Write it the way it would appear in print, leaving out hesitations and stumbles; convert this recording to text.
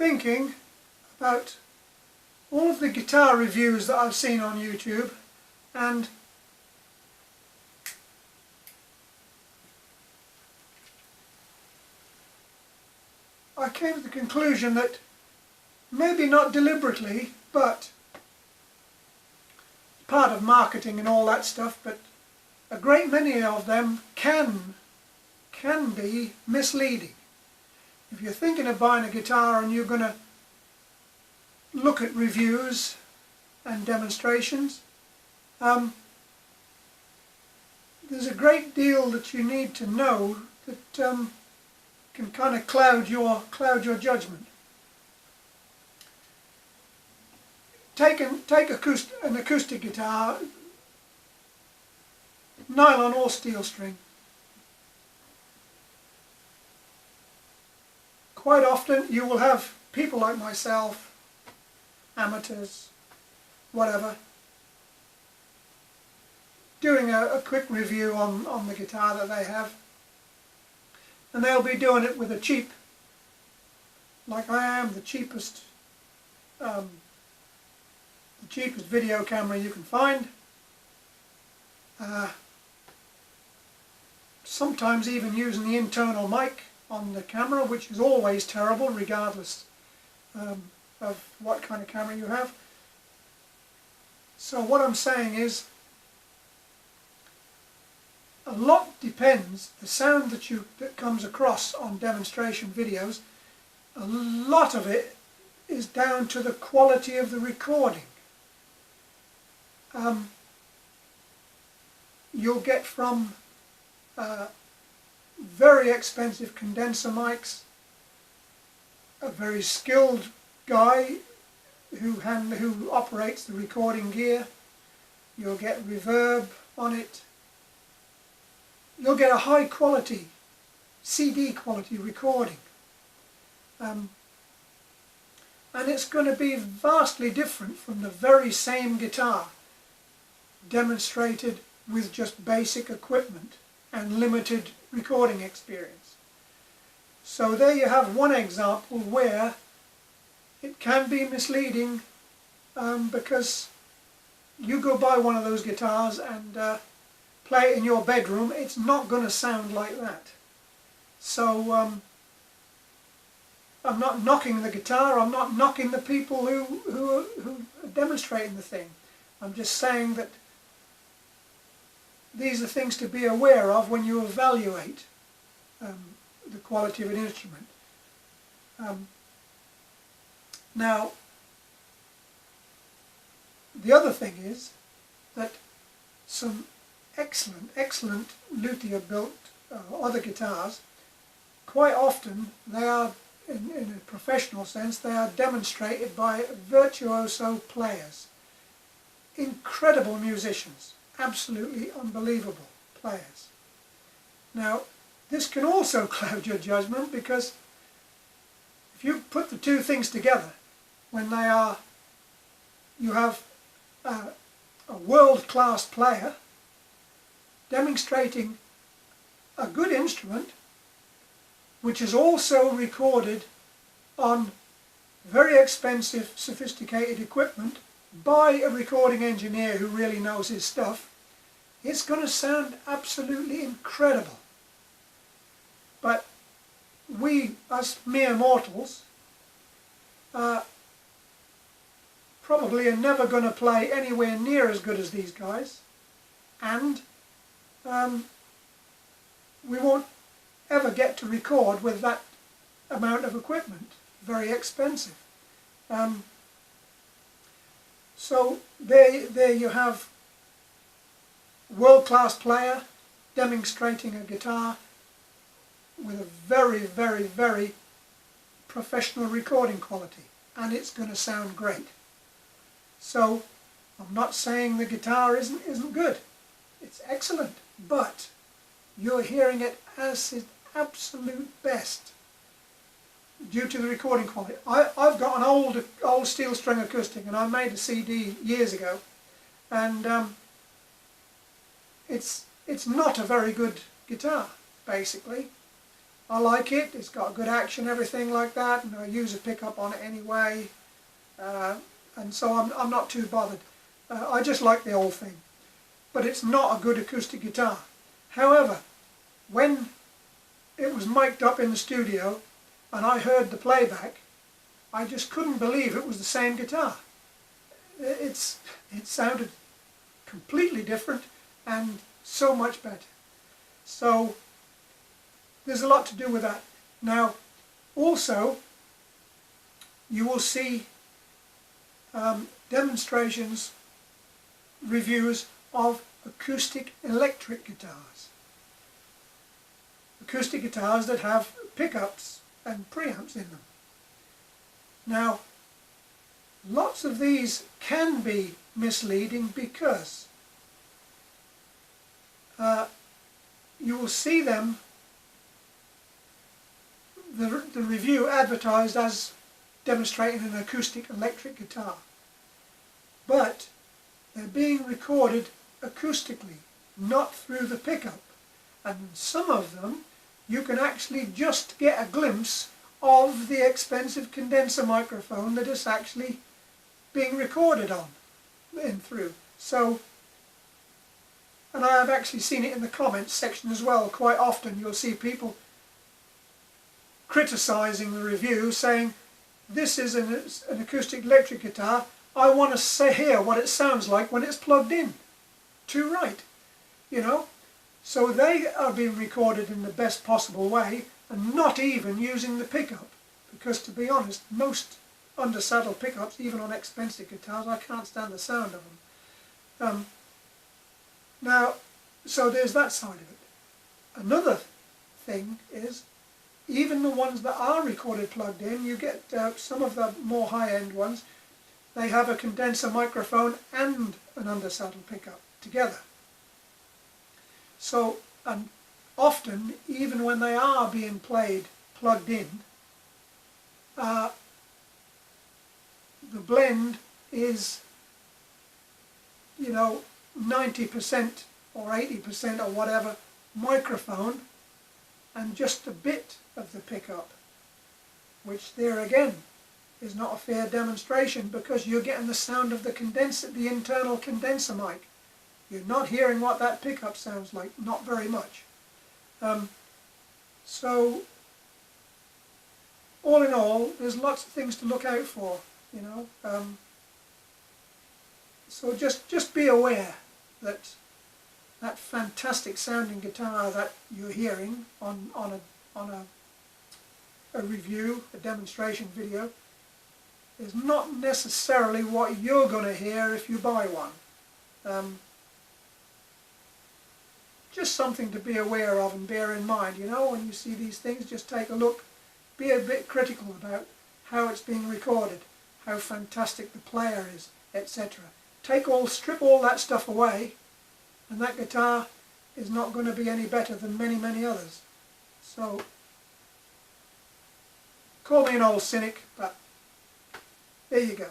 thinking about all of the guitar reviews that I've seen on YouTube, and I came to the conclusion that maybe not deliberately, but part of marketing and all that stuff, but a great many of them can be misleading. If you're thinking of buying a guitar and you're going to look at reviews and demonstrations, there's a great deal that you need to know that can kind of cloud your judgment. Take an acoustic guitar, nylon or steel string. Quite often you will have people like myself, amateurs, whatever, doing a quick review on the guitar that they have, and they'll be doing it with a cheap, like I am, the cheapest video camera you can find. Sometimes even using the internal mic on the camera, which is always terrible regardless of what kind of camera you have. So what I'm saying is, a lot depends, the sound that comes across on demonstration videos, a lot of it is down to the quality of the recording. You'll get from very expensive condenser mics, a very skilled guy who operates the recording gear. You'll get reverb on it. You'll get a high quality, CD quality recording. And it's going to be vastly different from the very same guitar demonstrated with just basic equipment and limited recording experience. So there you have one example where it can be misleading, because you go buy one of those guitars and play it in your bedroom, it's not going to sound like that. So I'm not knocking the guitar, I'm not knocking the people who are demonstrating the thing. I'm just saying that these are things to be aware of when you evaluate the quality of an instrument. Now, the other thing is that some excellent luthier built other guitars, quite often they are, in a professional sense, they are demonstrated by virtuoso players, incredible musicians, absolutely unbelievable players. Now, this can also cloud your judgment, because if you put the two things together, when you have a world-class player demonstrating a good instrument which is also recorded on very expensive, sophisticated equipment by a recording engineer who really knows his stuff, it's going to sound absolutely incredible. But we, as mere mortals, probably are never going to play anywhere near as good as these guys, and we won't ever get to record with that amount of equipment. Very expensive. So there you have world-class player demonstrating a guitar with a very professional recording quality, and it's going to sound great. So I'm not saying the guitar isn't good. It's excellent, but you're hearing it as its absolute best due to the recording quality. I've got an old steel string acoustic, and I made a CD years ago, and it's not a very good guitar, basically. I like it. It's got good action, everything like that, and I use a pickup on it anyway, and so I'm not too bothered. I just like the whole thing. But it's not a good acoustic guitar. However, when it was mic'd up in the studio and I heard the playback, I just couldn't believe it was the same guitar. It sounded completely different and so much better. So there's a lot to do with that. Now, also, you will see demonstrations, reviews of acoustic electric guitars. Acoustic guitars that have pickups and preamps in them. Now, lots of these can be misleading because you will see them, the review advertised as demonstrating an acoustic electric guitar, but they're being recorded acoustically, not through the pickup, and some of them you can actually just get a glimpse of the expensive condenser microphone that is actually being recorded on in through. So, and I have actually seen it in the comments section as well. Quite often you'll see people criticising the review, saying this is an acoustic electric guitar, I want to hear what it sounds like when it's plugged in. Too right, you know. So they are being recorded in the best possible way and not even using the pickup, because to be honest, most undersaddle pickups, even on expensive guitars, I can't stand the sound of them. Now, so there's that side of it. Another thing is, even the ones that are recorded plugged in, you get some of the more high-end ones, they have a condenser microphone and an undersaddle pickup together. So, and often, even when they are being played plugged in, the blend is, you know, 90% or 80% or whatever microphone and just a bit of the pickup, which there again is not a fair demonstration, because you're getting the sound of the condenser, the internal condenser mic. You're not hearing what that pickup sounds like, not very much. So all in all, there's lots of things to look out for, you know. So just be aware that that fantastic sounding guitar that you're hearing on a review, a demonstration video, is not necessarily what you're going to hear if you buy one. Just something to be aware of and bear in mind, you know, when you see these things. Just take a look, be a bit critical about how it's being recorded, how fantastic the player is, etc. Strip all that stuff away, and that guitar is not going to be any better than many others. So, call me an old cynic, but there you go.